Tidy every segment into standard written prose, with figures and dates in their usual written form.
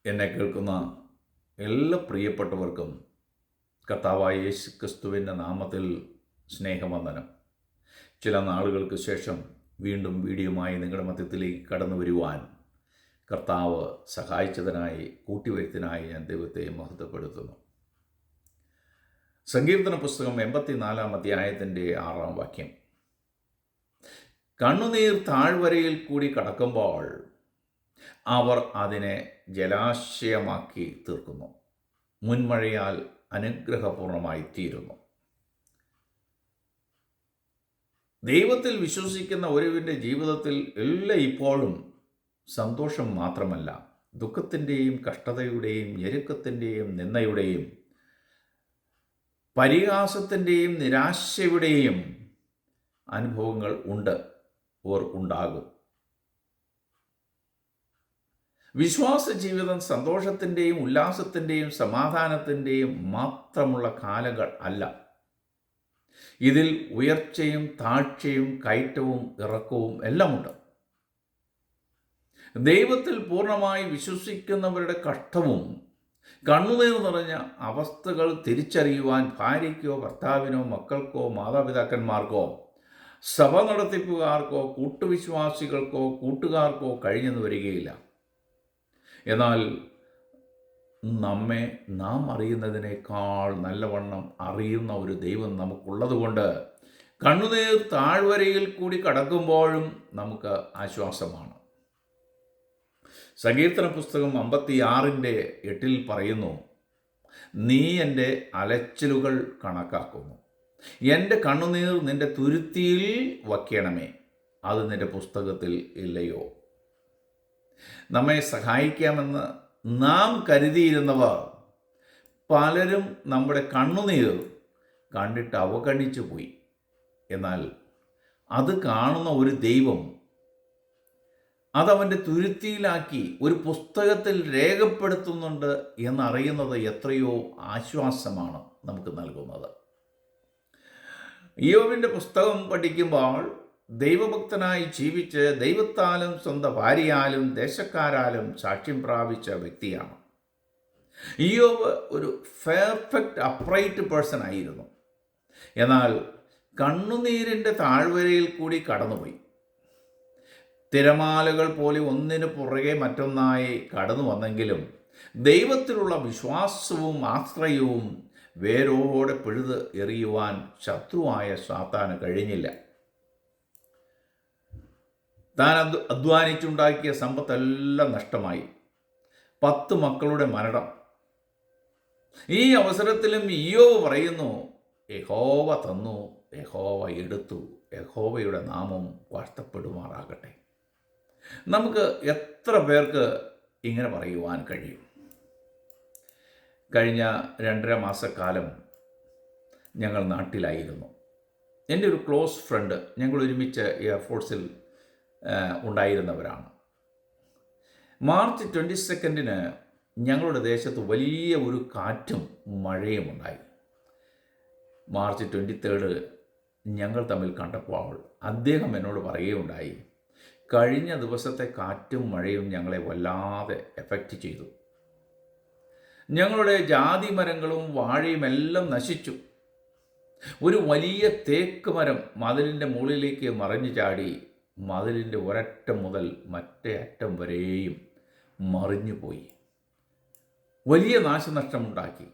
എന്നെ കേൾക്കുന്ന എല്ലാ പ്രിയപ്പെട്ടവർക്കും കർത്താവായ യേശു ക്രിസ്തുവിൻ്റെ നാമത്തിൽ സ്നേഹവന്ദനം. ചില നാളുകൾക്ക് ശേഷം വീണ്ടും വീഡിയോയുമായി നിങ്ങളുടെ മധ്യത്തിലേക്ക് കടന്നു വരുവാൻ കർത്താവ് സഹായിച്ചതിനായി കൂട്ടിവരുത്തിനായി ഞാൻ ദൈവത്തെ മഹത്വപ്പെടുത്തുന്നു. സങ്കീർത്തന പുസ്തകം 84 അധ്യായത്തിൻ്റെ 6 വാക്യം. കണ്ണുനീർ താഴ്വരയിൽ കൂടി കടക്കുമ്പോൾ അവർ അതിനെ ജലാശയമാക്കി തീർക്കുന്നു, മുൻമഴയാൽ അനുഗ്രഹപൂർണമായി തീരുന്നു. ദൈവത്തിൽ വിശ്വസിക്കുന്ന ഒരുവൻ്റെ ജീവിതത്തിൽ എല്ലാം ഇപ്പോഴും സന്തോഷം മാത്രമല്ല, ദുഃഖത്തിൻ്റെയും കഷ്ടതയുടെയും ഞെരുക്കത്തിൻ്റെയും നിന്ദയുടെയും പരിഹാസത്തിൻ്റെയും നിരാശയുടെയും അനുഭവങ്ങൾ ഉണ്ടാകും. വിശ്വാസ ജീവിതം സന്തോഷത്തിൻ്റെയും ഉല്ലാസത്തിൻ്റെയും സമാധാനത്തിൻ്റെയും മാത്രമുള്ള കാലങ്ങൾ അല്ല. ഇതിൽ ഉയർച്ചയും താഴ്ചയും കയറ്റവും ഇറക്കവും എല്ലാമുണ്ട്. ദൈവത്തിൽ പൂർണ്ണമായി വിശ്വസിക്കുന്നവരുടെ കഷ്ടവും കണ്ണുനീർ നിറഞ്ഞ അവസ്ഥകൾ തിരിച്ചറിയുവാൻ ഭാര്യയ്ക്കോ ഭർത്താവിനോ മക്കൾക്കോ മാതാപിതാക്കന്മാർക്കോ സഭ നടത്തിപ്പുകാർക്കോ കൂട്ടുവിശ്വാസികൾക്കോ കൂട്ടുകാർക്കോ കഴിഞ്ഞെന്ന് വരികയില്ല. എന്നാൽ നാം അറിയുന്നതിനേക്കാൾ നല്ലവണ്ണം അറിയുന്ന ഒരു ദൈവം നമുക്കുള്ളതുകൊണ്ട് കണ്ണുനീർ താഴ്വരയിൽ കൂടി കടക്കുമ്പോഴും നമുക്ക് ആശ്വാസമാണ്. സങ്കീർത്തന പുസ്തകം 56:8 പറയുന്നു, നീ എൻ്റെ അലച്ചിലുകൾ കണക്കാക്കുന്നു, എൻ്റെ കണ്ണുനീർ നിൻ്റെ തുരുത്തിയിൽ വയ്ക്കണമേ, അത് നിൻ്റെ പുസ്തകത്തിൽ ഇല്ലയോ. നമ്മെ സഹായിക്കാമെന്ന് നാം കരുതിയിരുന്നവർ പലരും നമ്മുടെ കണ്ണുനീർ കണ്ടിട്ട് അവഗണിച്ചു പോയി. എന്നാൽ അത് കാണുന്ന ഒരു ദൈവം അതവൻ്റെ തുരുത്തിയിലാക്കി ഒരു പുസ്തകത്തിൽ രേഖപ്പെടുത്തുന്നുണ്ട് എന്നറിയുന്നത് എത്രയോ ആശ്വാസമാണ് നമുക്ക് നൽകുന്നത്. ഇയ്യോബിൻ്റെ പുസ്തകം പഠിക്കുമ്പോൾ ദൈവഭക്തനായി ജീവിച്ച് ദൈവത്താലും സ്വന്തം ഭാര്യയാലും ദേശക്കാരാലും സാക്ഷ്യം പ്രാപിച്ച വ്യക്തിയാണ്. ഇയ്യോബ് ഒരു പെർഫെക്റ്റ് അപ്രൈറ്റ് പേഴ്സൺ ആയിരുന്നു. എന്നാൽ കണ്ണുനീരിൻ്റെ താഴ്വരയിൽ കൂടി കടന്നുപോയി. തിരമാലകൾ പോലെ ഒന്നിനു പുറകെ മറ്റൊന്നായി കടന്നു വന്നെങ്കിലും ദൈവത്തിലുള്ള വിശ്വാസവും ആശ്രയവും വേരോടെ പിഴുത് എറിയുവാൻ ശത്രുവായ സാത്താന് കഴിഞ്ഞില്ല. താൻ അധ്വാനിച്ചുണ്ടാക്കിയ സമ്പത്തെല്ലാം നഷ്ടമായി. 10 മക്കളുടെ മരണം. ഈ അവസരത്തിലും ഇയ്യോബ് പറയുന്നു, യഹോവ തന്നു, യഹോവ എടുത്തു, യഹോവയുടെ നാമം വാഴ്ത്തപ്പെടുമാറാകട്ടെ. നമുക്ക് എത്ര പേർക്ക് ഇങ്ങനെ പറയുവാൻ കഴിയും? കഴിഞ്ഞ 2.5 മാസക്കാലം ഞങ്ങൾ നാട്ടിലായിരുന്നു. എൻ്റെ ഒരു ക്ലോസ് ഫ്രണ്ട്, ഞങ്ങൾ ഒരുമിച്ച് എയർഫോഴ്സിൽ ഉണ്ടായിരുന്നവരാണ്. മാർച്ച് 22 ഞങ്ങളുടെ ദേശത്ത് വലിയ ഒരു കാറ്റും മഴയും ഉണ്ടായി. മാർച്ച് 23 ഞങ്ങൾ തമ്മിൽ കണ്ടപ്പോൾ അദ്ദേഹം എന്നോട് പറയുകയുണ്ടായി, കഴിഞ്ഞ ദിവസത്തെ കാറ്റും മഴയും ഞങ്ങളെ വല്ലാതെ എഫക്റ്റ് ചെയ്തു. ഞങ്ങളുടെ ജാതി മരങ്ങളും വാഴയും എല്ലാം നശിച്ചു. ഒരു വലിയ തേക്ക് മരം മതിലിൻ്റെ മുകളിലേക്ക് മറിഞ്ഞു ചാടി മതിലിൻ്റെ ഒരറ്റം മുതൽ മറ്റേ അറ്റം വരെയും മറിഞ്ഞുപോയി. വലിയ നാശനഷ്ടമുണ്ടാക്കി.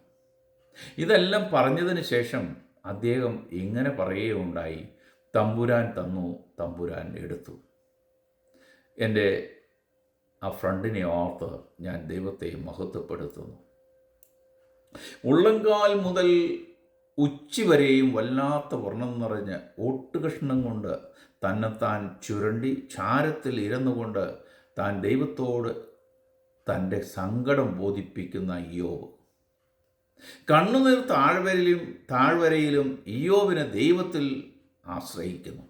ഇതെല്ലാം പറഞ്ഞതിന് ശേഷം അദ്ദേഹം ഇങ്ങനെ പറയുകയുണ്ടായി, തമ്പുരാൻ തന്നു, തമ്പുരാൻ എടുത്തു. എൻ്റെ ആ ഫ്രണ്ടിനെ ഓർത്ത് ഞാൻ ദൈവത്തെ മഹത്വപ്പെടുത്തുന്നു. ഉള്ളങ്കാൽ മുതൽ ഉച്ചി വരെയും വല്ലാത്ത വർണ്ണം നിറഞ്ഞ് ഓട്ടുകഷ്ണം കൊണ്ട് തന്നെത്താൻ ചുരണ്ടി ചാരത്തിൽ ഇരുന്നുകൊണ്ട് താൻ ദൈവത്തോട് തൻ്റെ സങ്കടം ബോധിപ്പിക്കുന്ന ഇയ്യോബ്. കണ്ണുനീർ താഴ്വരയിലും ഇയ്യോബിനെ ദൈവത്തിൽ ആശ്രയിക്കുന്നു.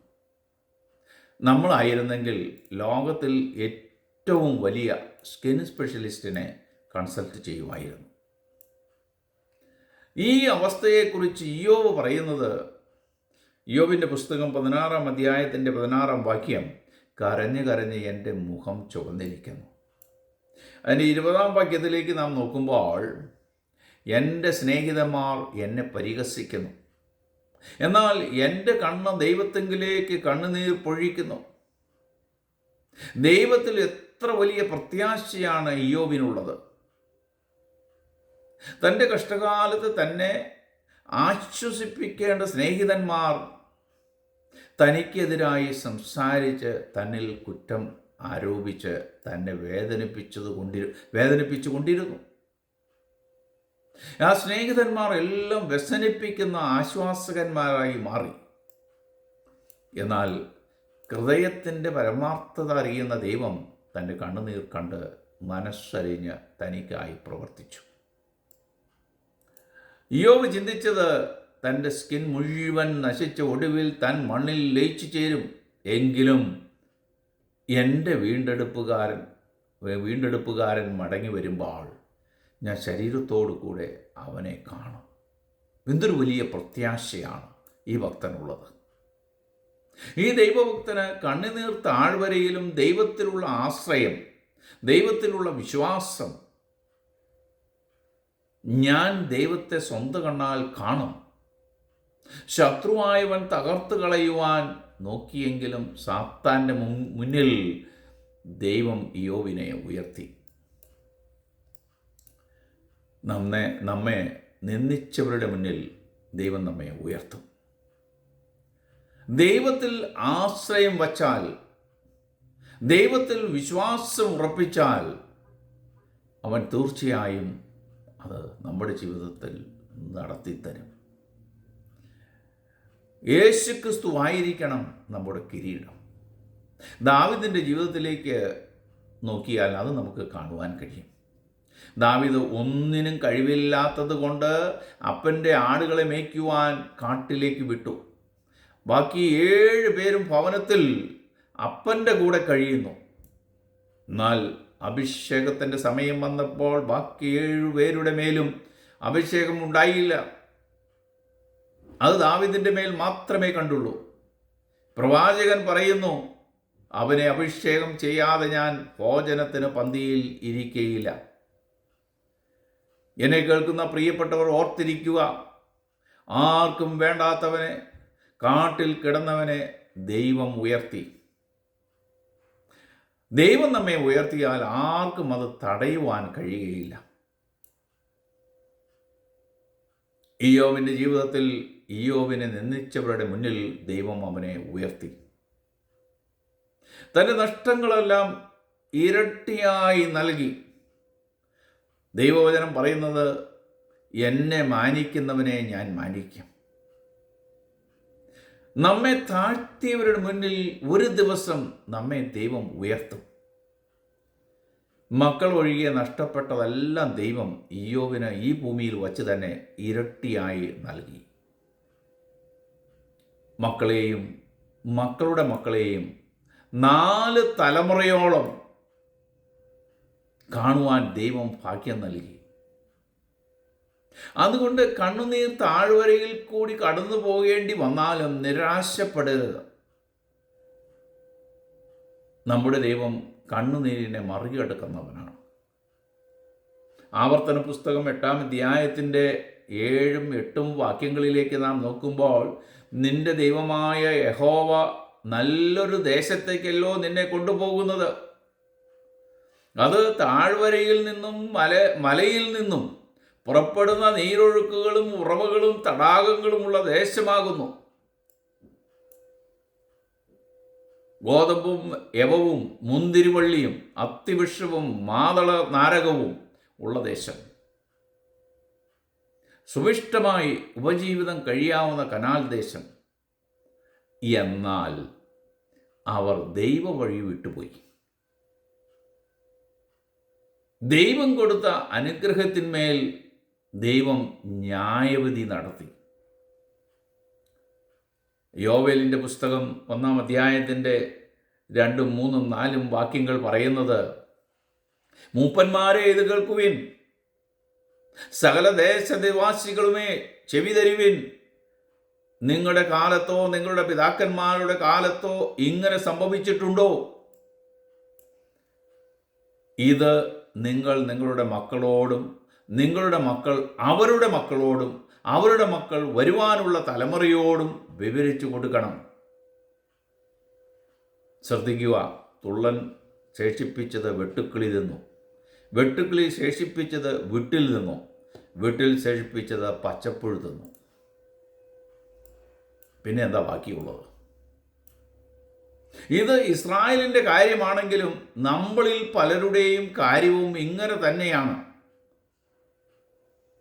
നമ്മളായിരുന്നെങ്കിൽ ലോകത്തിൽ ഏറ്റവും വലിയ സ്കിൻ സ്പെഷ്യലിസ്റ്റിനെ കൺസൾട്ട് ചെയ്യുമായിരുന്നു. ഈ അവസ്ഥയെക്കുറിച്ച് ഇയ്യോബ് പറയുന്നത്, ഇയ്യോബിൻ്റെ പുസ്തകം 16 അധ്യായത്തിൻ്റെ 16 വാക്യം, കരഞ്ഞ് കരഞ്ഞ് എൻ്റെ മുഖം ചുവന്നിരിക്കുന്നു. അതിൻ്റെ 20-ാം വാക്യത്തിലേക്ക് നാം നോക്കുമ്പോൾ, എൻ്റെ സ്നേഹിതന്മാർ എന്നെ പരിഹസിക്കുന്നു, എന്നാൽ എൻ്റെ കണ്ണ് ദൈവത്തെങ്കിലേക്ക് കണ്ണുനീർ പൊഴിക്കുന്നു. ദൈവത്തിൽ എത്ര വലിയ പ്രത്യാശയാണ് ഇയ്യോബിനുള്ളത്. തൻ്റെ കഷ്ടകാലത്ത് തന്നെ ആശ്വസിപ്പിക്കേണ്ട സ്നേഹിതന്മാർ തനിക്കെതിരായി സംസാരിച്ച് തന്നിൽ കുറ്റം ആരോപിച്ച് തന്നെ വേദനിപ്പിച്ചുകൊണ്ടിരുന്നു. ആ സ്നേഹിതന്മാർ എല്ലാം വ്യസനിപ്പിക്കുന്ന ആശ്വാസകന്മാരായി മാറി. എന്നാൽ ഹൃദയത്തിൻ്റെ പരമാർത്ഥത അറിയുന്ന ദൈവം തൻ്റെ കണ്ണുനീർ കണ്ട് മനസ്സറിഞ്ഞ് തനിക്കായി പ്രവർത്തിച്ചു. ഇയ്യോബ് ചിന്തിച്ചത്, തൻ്റെ സ്കിൻ മുഴുവൻ നശിച്ച ഒടുവിൽ താൻ മണ്ണിൽ ലയിച്ചു ചേരും, എങ്കിലും എൻ്റെ വീണ്ടെടുപ്പുകാരൻ മടങ്ങി വരുമ്പോൾ ഞാൻ ശരീരത്തോടു കൂടെ അവനെ കാണും. എന്തൊരു വലിയ പ്രത്യാശയാണ് ഈ ഭക്തനുള്ളത്. ഈ ദൈവഭക്തന് കണ്ണുനീർ താഴ്വരയിലും ദൈവത്തിലുള്ള ആശ്രയം, ദൈവത്തിലുള്ള വിശ്വാസം. ഞാൻ ദൈവത്തെ സ്വന്തം കണ്ണാൽ കാണും. ശത്രുവായവൻ തകർത്ത് കളയുവാൻ നോക്കിയെങ്കിലും സാത്താൻ്റെ മുന്നിൽ ദൈവം ഇയ്യോബിനെ ഉയർത്തി. നമ്മെ നിന്ദിച്ചവരുടെ മുന്നിൽ ദൈവം നമ്മെ ഉയർത്തും. ദൈവത്തിൽ ആശ്രയം വച്ചാൽ, ദൈവത്തിൽ വിശ്വാസം ഉറപ്പിച്ചാൽ അവൻ തീർച്ചയായും അത് നമ്മുടെ ജീവിതത്തിൽ നടത്തിത്തരും. യേശുക്രിസ്തുവായിരിക്കണം നമ്മുടെ കിരീടം. ദാവീദിൻ്റെ ജീവിതത്തിലേക്ക് നോക്കിയാൽ അത് നമുക്ക് കാണുവാൻ കഴിയും. ദാവീദ് ഒന്നിനും കഴിവില്ലാത്തത് കൊണ്ട് അപ്പൻ്റെ ആടുകളെ മേയ്ക്കുവാൻ കാട്ടിലേക്ക് വിട്ടു. ബാക്കി 7 പേരും ഭവനത്തിൽ അപ്പൻ്റെ കൂടെ കഴിയുന്നു. എന്നാൽ അഭിഷേകത്തിൻ്റെ സമയം വന്നപ്പോൾ ബാക്കി 7 പേരുടെ മേലും അഭിഷേകം ഉണ്ടായില്ല. അത് ദാവീദിൻ്റെ മേൽ മാത്രമേ കണ്ടുള്ളൂ. പ്രവാചകൻ പറയുന്നു, അവനെ അഭിഷേകം ചെയ്യാതെ ഞാൻ ഭോജനത്തിന് പന്തിയിൽ ഇരിക്കുകയില്ല. എന്നെ കേൾക്കുന്ന പ്രിയപ്പെട്ടവർ ഓർത്തിരിക്കുക, ആർക്കും വേണ്ടാത്തവനെ, കാട്ടിൽ കിടന്നവനെ ദൈവം ഉയർത്തി. ദൈവം നമ്മെ ഉയർത്തിയാൽ ആർക്കും അത് തടയുവാൻ കഴിയുകയില്ല. ഇയ്യോബിൻ്റെ ജീവിതത്തിൽ ഇയ്യോബിനെ നിന്ദിച്ചവരുടെ മുന്നിൽ ദൈവം അവനെ ഉയർത്തി. തൻ്റെ നഷ്ടങ്ങളെല്ലാം ഇരട്ടിയായി നൽകി. ദൈവവചനം പറയുന്നത്, എന്നെ മാനിക്കുന്നവനെ ഞാൻ മാനിക്കും. നമ്മെ താഴ്ത്തിയവരുടെ മുന്നിൽ ഒരു ദിവസം നമ്മെ ദൈവം ഉയർത്തും. മക്കൾ ഒഴികെ നഷ്ടപ്പെട്ടതെല്ലാം ദൈവം ഇയ്യോബിന് ഈ ഭൂമിയിൽ വച്ച് തന്നെ ഇരട്ടിയായി നൽകി. മക്കളെയും മക്കളുടെ മക്കളെയും 4 തലമുറയോളം കാണുവാൻ ദൈവം ഭാഗ്യം നൽകി. അതുകൊണ്ട് കണ്ണുനീർ താഴ്വരയിൽ കൂടി കടന്നു പോകേണ്ടി വന്നാലും നിരാശപ്പെടരുത്. നമ്മുടെ ദൈവം കണ്ണുനീരിനെ മറികടക്കുന്നവനാണ്. ആവർത്തന പുസ്തകം 8-ാം അധ്യായത്തിൻ്റെ 7ഉം 8ഉം വാക്യങ്ങളിലേക്ക് നാം നോക്കുമ്പോൾ, നിന്റെ ദൈവമായ യഹോവ നല്ലൊരു ദേശത്തേക്കല്ലോ നിന്നെ കൊണ്ടുപോകുന്നത്. അത് താഴ്വരയിൽ നിന്നും മലയിൽ നിന്നും പുറപ്പെടുന്ന നീരൊഴുക്കുകളും ഉറവകളും തടാകങ്ങളുമുള്ള ദേശമാകുന്നു. ഗോതമ്പും യവവും മുന്തിരിവള്ളിയും അത്തിവൃക്ഷവും മാതള നാരകവും ഉള്ള ദേശം. സുവിഷ്ടമായി ഉപജീവിതം കഴിയാവുന്ന കനാൽ ദേശം. എന്നാൽ അവർ ദൈവ വഴി വിട്ടുപോയി. ദൈവം കൊടുത്ത അനുഗ്രഹത്തിന്മേൽ ദൈവം ന്യായവിധി നടത്തി. യോവേലിൻ്റെ പുസ്തകം 1-ാം അധ്യായത്തിൻ്റെ 2, 3, 4 വാക്യങ്ങൾ പറയുന്നത്, മൂപ്പന്മാരെ ഇത് കേൾക്കുവിൻ, സകല ദേശനിവാസികളുമേ ചെവി തരുവിൻ. നിങ്ങളുടെ കാലത്തോ നിങ്ങളുടെ പിതാക്കന്മാരുടെ കാലത്തോ ഇങ്ങനെ സംഭവിച്ചിട്ടുണ്ടോ? ഇത് നിങ്ങൾ നിങ്ങളുടെ മക്കളോടും നിങ്ങളുടെ മക്കൾ അവരുടെ മക്കളോടും അവരുടെ മക്കൾ വരുവാനുള്ള തലമുറയോടും വിവരിച്ചു കൊടുക്കണം. ശ്രദ്ധിക്കുക, തുള്ളൻ ശേഷിപ്പിച്ചത് വെട്ടുക്കിളി തിന്നു, വെട്ടുക്കിളി ശേഷിപ്പിച്ചത് വീട്ടിൽ നിന്നു, വീട്ടിൽ ശേഷിപ്പിച്ചത് പച്ചപ്പുഴു തിന്നു. പിന്നെ എന്താ ബാക്കിയുള്ളത്? ഇത് ഇസ്രായേലിൻ്റെ കാര്യമാണെങ്കിലും നമ്മളിൽ പലരുടെയും കാര്യവും ഇങ്ങനെ തന്നെയാണ്.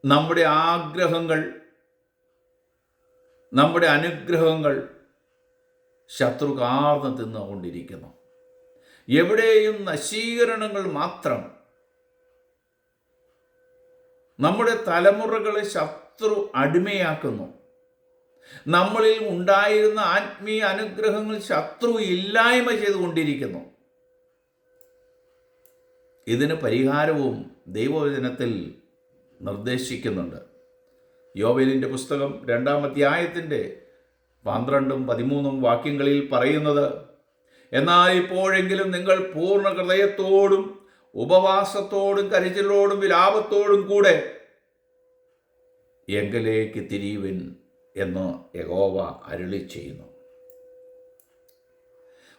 നമ്മുടെ ആഗ്രഹങ്ങൾ, നമ്മുടെ അനുഗ്രഹങ്ങൾ ശത്രു കാർന്ന് തിന്നുകൊണ്ടിരിക്കുന്നു. എവിടെയും നശീകരണങ്ങൾ മാത്രം. നമ്മുടെ തലമുറകളെ ശത്രു അടിമയാക്കുന്നു. നമ്മളിൽ ഉണ്ടായിരുന്ന ആത്മീയ അനുഗ്രഹങ്ങൾ ശത്രു ഇല്ലായ്മ ചെയ്തുകൊണ്ടിരിക്കുന്നു. ഇതിന് പരിഹാരവും ദൈവവചനത്തിൽ നിർദ്ദേശിക്കുന്നുണ്ട്. യോവേലിൻ്റെ പുസ്തകം 2-ാം അധ്യായത്തിൻ്റെ 12-13 വാക്യങ്ങളിൽ പറയുന്നത്, എന്നാൽ ഇപ്പോഴെങ്കിലും നിങ്ങൾ പൂർണ്ണ ഹൃദയത്തോടും ഉപവാസത്തോടും കരച്ചിലോടും വിലാപത്തോടും കൂടെ എങ്കലേക്ക് തിരിയുവിൻ എന്ന് യഹോവ അരുളി ചെയ്യുന്നു.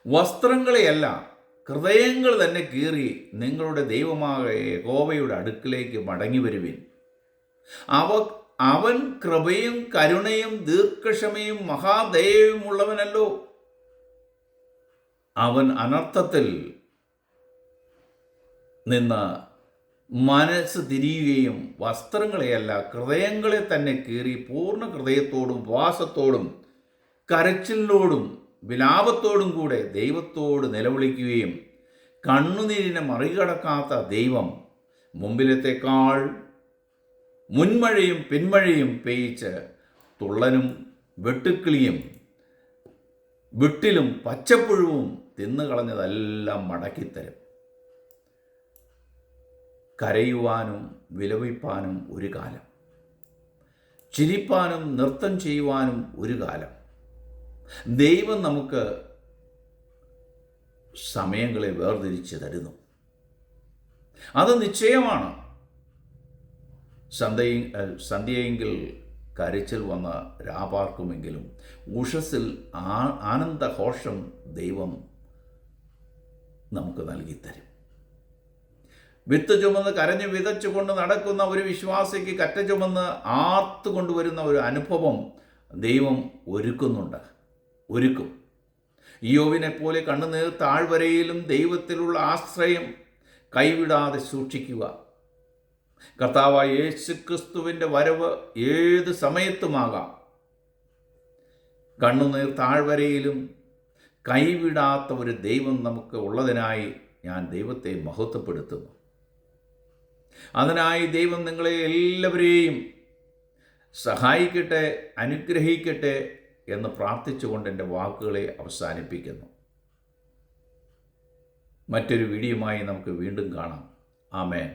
വസ്ത്രങ്ങളെയല്ല, ഹൃദയങ്ങൾ തന്നെ കീറി നിങ്ങളുടെ ദൈവമായ യഹോവയുടെ അടുക്കിലേക്ക് മടങ്ങി വരുവിൻ. അവൻ കൃപയും കരുണയും ദീർഘക്ഷമയും മഹാദയവും ഉള്ളവനല്ലോ. അവൻ അനർത്ഥത്തിൽ നിന്ന് മനസ്സ് തിരിയുകയും വസ്ത്രങ്ങളെയല്ല ഹൃദയങ്ങളെ തന്നെ കീറി പൂർണ്ണ ഹൃദയത്തോടും ഉപവാസത്തോടും കരച്ചിലോടും വിലാപത്തോടും കൂടെ ദൈവത്തോട് നിലവിളിക്കുകയും കണ്ണുനീരിനെ മറികടക്കാത്ത ദൈവം മുമ്പിലത്തേക്കാൾ മുൻമഴയും പിന്മഴയും പെയ്ച്ച് തുള്ളനും വെട്ടുക്കിളിയും വിട്ടിലും പച്ചപ്പുഴുവും തിന്നുകളഞ്ഞതെല്ലാം മടക്കിത്തരും. കരയുവാനും വിലപിപ്പാനും ഒരു കാലം, ചിരിപ്പാനും നൃത്തം ചെയ്യുവാനും ഒരു കാലം. ദൈവം നമുക്ക് സമയങ്ങളെ വേർതിരിച്ച് തരുന്നു. അത് നിശ്ചയമാണ്. സന്ധ്യയെങ്കിൽ കരച്ചിൽ വന്ന രാപാർക്കുമെങ്കിലും ഉഷസ്സിൽ ആനന്ദഘോഷം ദൈവം നമുക്ക് നൽകിത്തരും. വിത്ത് ചുമന്ന് കരഞ്ഞ് വിതച്ചുകൊണ്ട് നടക്കുന്ന ഒരു വിശ്വാസിക്ക് കറ്റ ചുമന്ന് ആർത്തുകൊണ്ടുവരുന്ന ഒരു അനുഭവം ദൈവം ഒരുക്കും. ഇയ്യോബിനെ പോലെ കണ്ണുനീർ താഴ്വരയിലും ദൈവത്തിലുള്ള ആശ്രയം കൈവിടാതെ സൂക്ഷിക്കുക. കർത്താവായ യേശുക്രിസ്തുവിൻ്റെ വരവ് ഏത് സമയത്തുമാകാം. കണ്ണുനീർ താഴ്വരയിലും കൈവിടാത്ത ഒരു ദൈവം നമുക്ക് ഉള്ളതിനായി ഞാൻ ദൈവത്തെ മഹത്വപ്പെടുത്തുന്നു. അതിനായി ദൈവം നിങ്ങളെ എല്ലാവരെയും സഹായിക്കട്ടെ, അനുഗ്രഹിക്കട്ടെ എന്ന് പ്രാർത്ഥിച്ചുകൊണ്ട് എൻ്റെ വാക്കുകളെ അവസാനിപ്പിക്കുന്നു. മറ്റൊരു വീഡിയോയുമായി നമുക്ക് വീണ്ടും കാണാം. ആമേൻ.